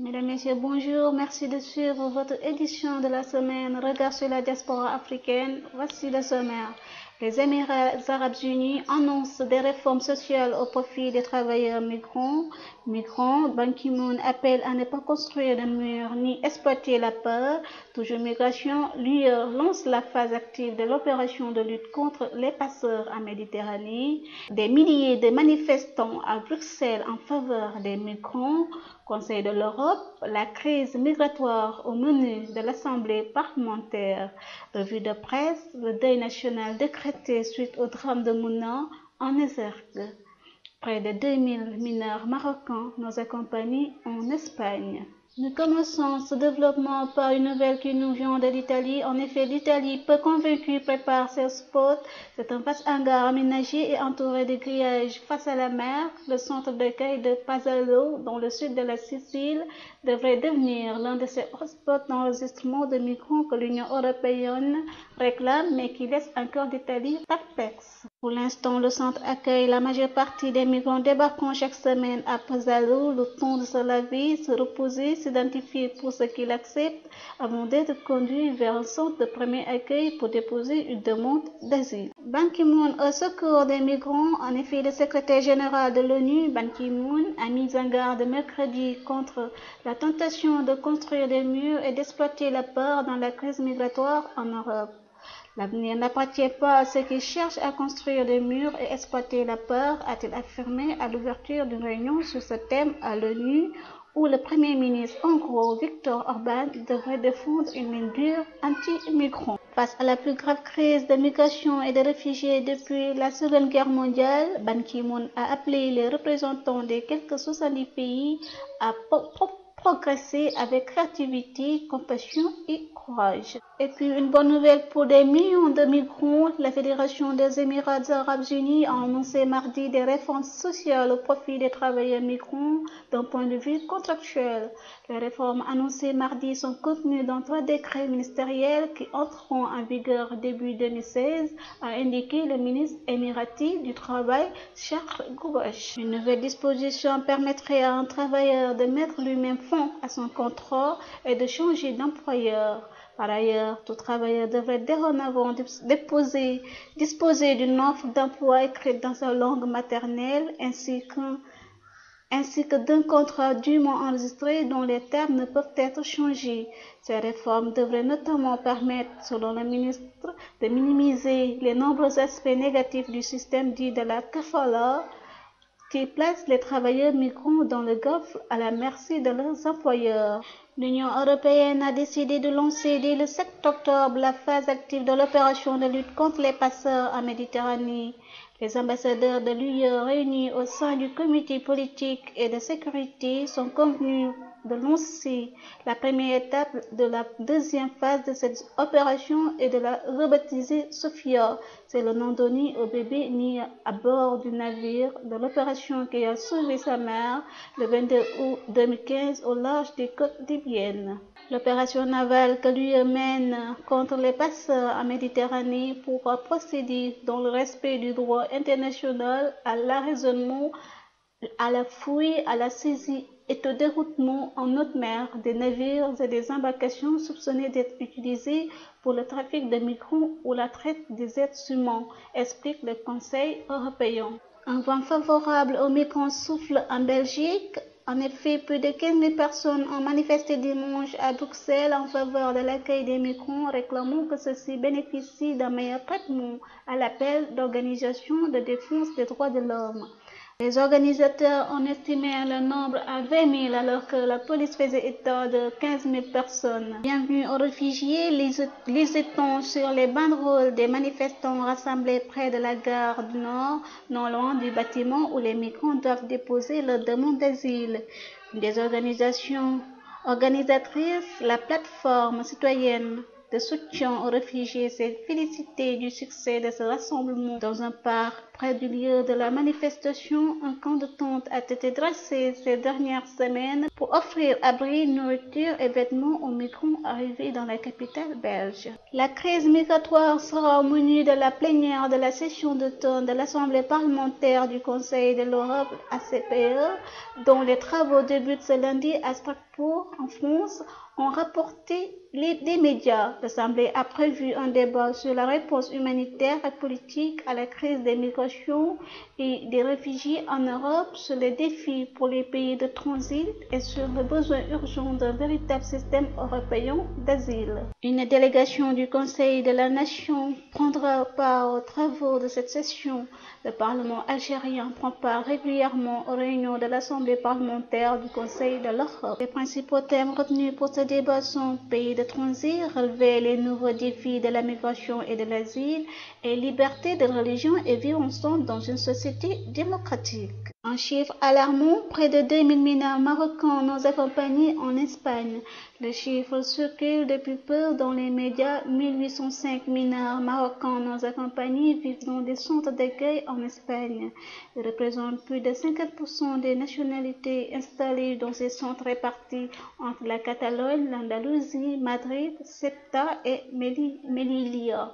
Mesdames, Messieurs, bonjour. Merci de suivre votre édition de la semaine Regard sur la diaspora africaine. Voici le sommaire. Les Émirats arabes unis annoncent des réformes sociales au profit des travailleurs migrants. Ban Ki-moon appelle à ne pas construire de murs ni exploiter la peur. Toujours migration, l'UE lance la phase active de l'opération de lutte contre les passeurs en Méditerranée. Des milliers de manifestants à Bruxelles en faveur des migrants. Conseil de l'Europe, la crise migratoire au menu de l'Assemblée parlementaire. Revue de presse, le deuil national décrété suite au drame de Mouna en exergue. Près de 2000 mineurs marocains nous accompagnent en Espagne. Nous commençons ce développement par une nouvelle qui nous vient de l'Italie. En effet, l'Italie, peu convaincue, prépare ses spots. C'est un vaste hangar aménagé et entouré de grillages face à la mer. Le centre d'accueil de Pazzalo, dans le sud de la Sicile, devrait devenir l'un de ces hotspots d'enregistrement de migrants que l'Union européenne réclame, mais qui laisse encore l'Italie perplexe. Pour l'instant, le centre accueille la majeure partie des migrants débarquant chaque semaine à Pazzalo, le temps de se laver, se reposer, s'identifier pour ceux qui l'acceptent, avant d'être conduits vers un centre de premier accueil pour déposer une demande d'asile. Ban Ki-moon au secours des migrants. En effet, le secrétaire général de l'ONU, Ban Ki-moon, a mis en garde mercredi contre la tentation de construire des murs et d'exploiter la peur dans la crise migratoire en Europe. L'avenir n'appartient pas à ceux qui cherchent à construire des murs et exploiter la peur, a-t-il affirmé à l'ouverture d'une réunion sur ce thème à l'ONU, où le Premier ministre hongrois Viktor Orban devrait défendre une ligne dure anti-migrants. Face à la plus grave crise de migration et de réfugiés depuis la Seconde Guerre mondiale, Ban Ki-moon a appelé les représentants des quelques 70 pays à progresser avec créativité, compassion et courage. Et puis une bonne nouvelle pour des millions de migrants, la Fédération des Émirats arabes unis a annoncé mardi des réformes sociales au profit des travailleurs migrants d'un point de vue contractuel. Les réformes annoncées mardi sont contenues dans 3 décrets ministériels qui entreront en vigueur début 2016, a indiqué le ministre émirati du Travail, Cheikh Gouache. Une nouvelle disposition permettrait à un travailleur de mettre lui-même fin à son contrat et de changer d'employeur. Par ailleurs, tout travailleur devrait dorénavant disposer d'une offre d'emploi écrite dans sa langue maternelle ainsi que d'un contrat dûment enregistré dont les termes ne peuvent être changés. Ces réformes devraient notamment permettre, selon le ministre, de minimiser les nombreux aspects négatifs du système dit de la kafala, qui place les travailleurs migrants dans le gouffre à la merci de leurs employeurs. L'Union européenne a décidé de lancer dès le 7 octobre la phase active de l'opération de lutte contre les passeurs en Méditerranée. Les ambassadeurs de l'UE réunis au sein du comité politique et de sécurité sont convenus de lancer la première étape de la deuxième phase de cette opération et de la rebaptiser Sophia. C'est le nom donné au bébé né à bord du navire de l'opération qui a sauvé sa mère le 22 août 2015 au large des côtes libyennes. L'opération navale que l'UE mène contre les passeurs en Méditerranée pourra procéder dans le respect du droit international à l'arraisonnement, à la fouille, à la saisie et au déroutement en haute mer des navires et des embarcations soupçonnés d'être utilisés pour le trafic de migrants ou la traite des êtres humains, explique le Conseil européen. Un vent favorable aux migrants souffle en Belgique. En effet, plus de 15 000 personnes ont manifesté dimanche à Bruxelles en faveur de l'accueil des migrants, réclamant que ceux-ci bénéficient d'un meilleur traitement à l'appel d'organisations de défense des droits de l'homme. Les organisateurs ont estimé le nombre à 20 000 alors que la police faisait état de 15 000 personnes. Bienvenue aux réfugiés, lisait-on sur les banderoles des manifestants rassemblés près de la gare du Nord, non loin du bâtiment où les migrants doivent déposer leur demande d'asile. Des organisations organisatrices, la plateforme citoyenne de soutien aux réfugiés s'est félicité du succès de ce rassemblement. Dans un parc près du lieu de la manifestation, un camp de tente a été dressé ces dernières semaines pour offrir abri, nourriture et vêtements aux migrants arrivés dans la capitale belge. La crise migratoire sera au menu de la plénière de la session d'automne de l'Assemblée parlementaire du Conseil de l'Europe, ACPE, dont les travaux débutent ce lundi à Strasbourg, en France, ont rapporté des médias. L'Assemblée a prévu un débat sur la réponse humanitaire et politique à la crise des migrations et des réfugiés en Europe, sur les défis pour les pays de transit et sur le besoin urgent d'un véritable système européen d'asile. Une délégation du Conseil de la Nation prendra part aux travaux de cette session. Le Parlement algérien prend part régulièrement aux réunions de l'Assemblée parlementaire du Conseil de l'Europe. Les principaux thèmes retenus pour ce débat sont pays de transit, relever les nouveaux défis de la migration et de l'asile, et liberté de religion et vivre ensemble dans une société démocratique. Un chiffre alarmant, près de 2000 mineurs marocains non accompagnés en Espagne. Le chiffre circule depuis peu dans les médias. 1805 mineurs marocains non accompagnés vivent dans des centres d'accueil en Espagne. Ils représentent plus de 50% des nationalités installées dans ces centres répartis entre la Catalogne, l'Andalousie, Madrid, Ceuta et Melilla.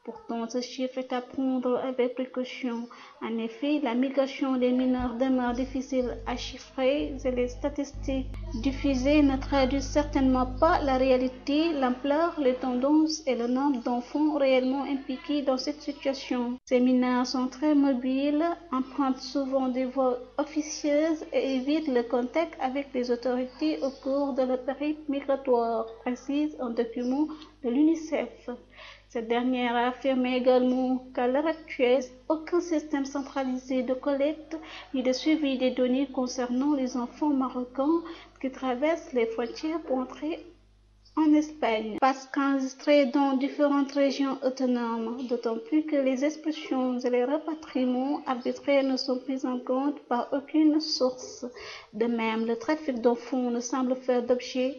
Pourtant, ce chiffre est à prendre avec précaution. En effet, la migration des mineurs demeure difficile à chiffrer et les statistiques diffusées ne traduisent certainement pas la réalité, l'ampleur, les tendances et le nombre d'enfants réellement impliqués dans cette situation. Ces mineurs sont très mobiles, empruntent souvent des voies officieuses et évitent le contact avec les autorités au cours de leur périple migratoire, précise un document de l'UNICEF. Cette dernière a affirmé également qu'à l'heure actuelle, aucun système centralisé de collecte ni de suivi des données concernant les enfants marocains qui traversent les frontières pour entrer en Espagne passe qu'enregistrés dans différentes régions autonomes, d'autant plus que les expulsions et les rapatriements arbitraires ne sont pris en compte par aucune source. De même, le trafic d'enfants ne semble faire d'objet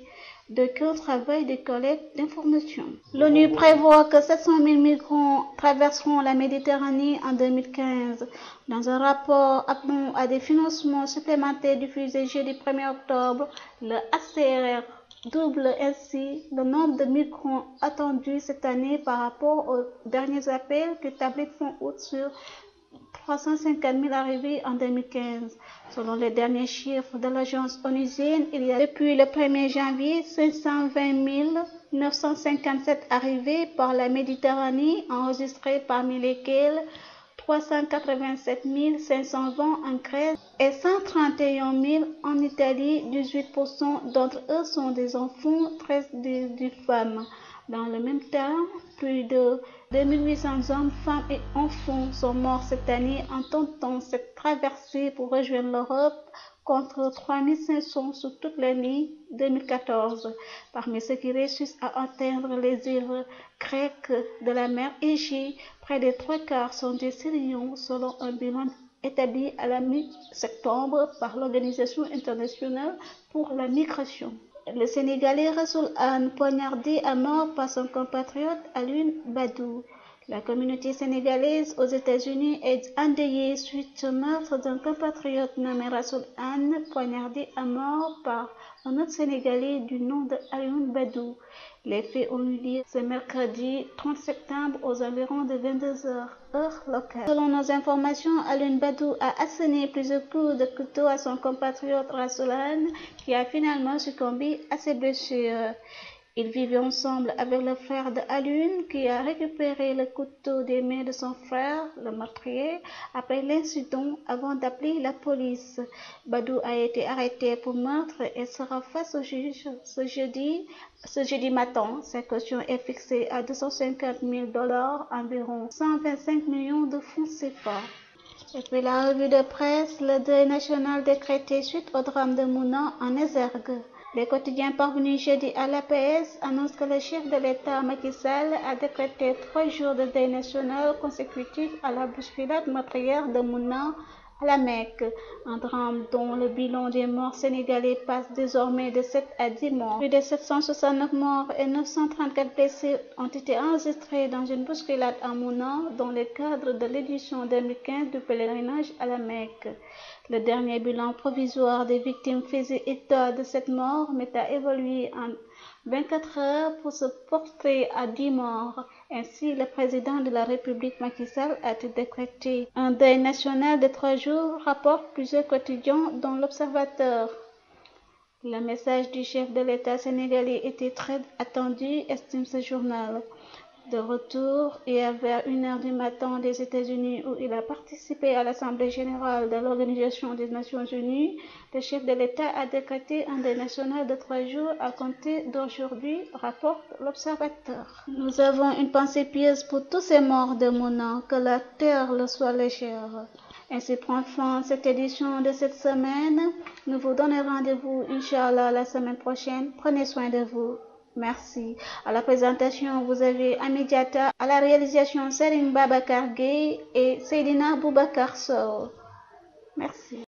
d'aucun travail de collecte d'informations. L'ONU prévoit que 700 000 migrants traverseront la Méditerranée en 2015. Dans un rapport appelant à des financements supplémentaires diffusé jeudi 1er octobre, le HCR double ainsi le nombre de migrants attendus cette année par rapport aux derniers appels qui établit fin août sur 350 000 arrivées en 2015. Selon les derniers chiffres de l'agence onusienne, il y a depuis le 1er janvier 520 957 arrivées par la Méditerranée enregistrées, parmi lesquelles 387 520 en Grèce et 131 000 en Italie. 18% d'entre eux sont des enfants, 13% des femmes. Dans le même temps, plus de 2800 hommes, femmes et enfants sont morts cette année en tentant cette traversée pour rejoindre l'Europe, contre 3500 sur toute l'année 2014. Parmi ceux qui réussissent à atteindre les îles grecques de la mer Égée, près des 3/4 sont des Syriens, selon un bilan établi à la mi-septembre par l'Organisation internationale pour la migration. Le Sénégalais Rassoul Anne, poignardé à mort par son compatriote Alioune Badou. La communauté sénégalaise aux États-Unis est endeuillée suite au meurtre d'un compatriote nommé Rassoul Anne, poignardé à mort par un autre Sénégalais du nom de Alioune Badou. Les faits ont eu lieu ce mercredi 30 septembre aux environs de 22h, heure locale. Selon nos informations, Alioune Badou a asséné plusieurs coups de couteau à son compatriote Rassoul Anne, qui a finalement succombé à ses blessures. Ils vivaient ensemble avec le frère de Alioune, qui a récupéré le couteau des mains de son frère, le meurtrier, après l'incident avant d'appeler la police. Badou a été arrêté pour meurtre et sera face au juge ce jeudi matin. Sa caution est fixée à $250 000, environ 125 millions de francs CFA. Et puis la revue de presse, le deuil national décrété suite au drame de Mouna en Exergue. Les quotidiens parvenus jeudi à l'APS annoncent que le chef de l'État, Macky Sall, a décrété 3 jours de deuil national consécutifs à la bousculade meurtrière de Mouna à la Mecque, un drame dont le bilan des morts sénégalais passe désormais de 7 à 10 morts. Plus de 769 morts et 934 blessés ont été enregistrés dans une bousculade à Mouna dans le cadre de l'édition 2015 du pèlerinage à la Mecque. Le dernier bilan provisoire des victimes faisait état de 7 morts, mais a évolué en 24 heures pour se porter à 10 morts. Ainsi, le président de la République Macky Sall a décrété un deuil national de 3 jours, rapportent plusieurs quotidiens dont l'Observateur. Le message du chef de l'État sénégalais était très attendu, estime ce journal. De retour hier vers 1h du matin des États-Unis où il a participé à l'Assemblée générale de l'Organisation des Nations Unies, le chef de l'État a décrété un deuil national de 3 jours à compter d'aujourd'hui, rapporte l'Observateur. Nous avons une pensée pieuse pour tous ces morts de Mouna, que la terre leur soit légère. Ainsi prend fin cette édition de cette semaine. Nous vous donnons rendez-vous, Inch'Allah, la semaine prochaine. Prenez soin de vous. Merci. À la présentation, vous avez Amidiata, à la réalisation Serigne Babacar Gueye et Seydina Boubacar Sow. Merci.